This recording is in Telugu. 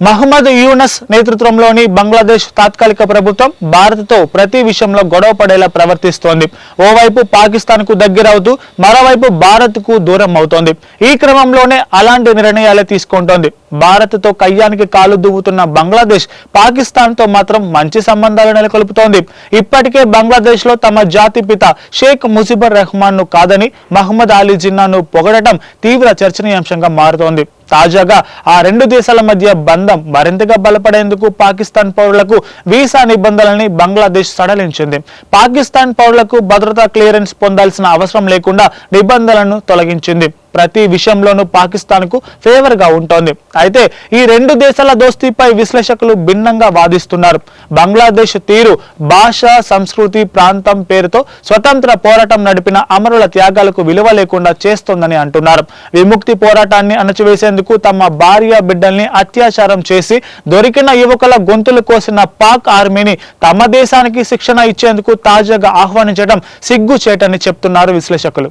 మహమ్మద్ యూనస్ నేతృత్వంలోని బంగ్లాదేశ్ తాత్కాలిక ప్రభుత్వం భారత్తో ప్రతి విషయంలో గొడవ పడేలా ప్రవర్తిస్తోంది. ఓవైపు పాకిస్తాన్ కు దగ్గరవుతూ మరోవైపు భారత్ కు దూరం అవుతోంది. ఈ క్రమంలోనే అలాంటి నిర్ణయాలే తీసుకుంటోంది. భారత్ తో కయ్యానికి కాలు దువ్వుతున్న బంగ్లాదేశ్ పాకిస్తాన్ తో మాత్రం మంచి సంబంధాలు నెలకొల్పుతోంది. ఇప్పటికే బంగ్లాదేశ్ లో తమ జాతి పిత షేక్ ముజిబుర్ రెహమాన్ ను కాదని మహమ్మద్ అలీ జిన్నాను పొగడటం తీవ్ర చర్చనీయాంశంగా మారుతోంది. తాజాగా ఆ రెండు దేశాల మధ్య బంధం మరింతగా బలపడేందుకు పాకిస్తాన్ పౌరులకు వీసా నిబంధనల్ని బంగ్లాదేశ్ సడలించింది. పాకిస్తాన్ పౌరులకు భద్రతా క్లియరెన్స్ పొందాల్సిన అవసరం లేకుండా నిబంధనలను తొలగించింది. ప్రతి విషయంలోనూ పాకిస్తాన్ కు ఫేవర్ గా ఉంటోంది. అయితే ఈ రెండు దేశాల దోస్తీపై విశ్లేషకులు భిన్నంగా వాదిస్తున్నారు. బంగ్లాదేశ్ తీరు భాష, సంస్కృతి, ప్రాంతం పేరుతో స్వతంత్ర పోరాటం నడిపిన అమరుల త్యాగాలకు విలువ లేకుండా చేస్తోందని అంటున్నారు. విముక్తి పోరాటాన్ని అణచివేసేందుకు తమ భార్య బిడ్డల్ని అత్యాచారం చేసి దొరికిన యువకుల గొంతులు కోసిన పాక్ ఆర్మీని తమ దేశానికి శిక్షణ ఇచ్చేందుకు తాజాగా ఆహ్వానించడం సిగ్గుచేటని చెప్తున్నారు విశ్లేషకులు.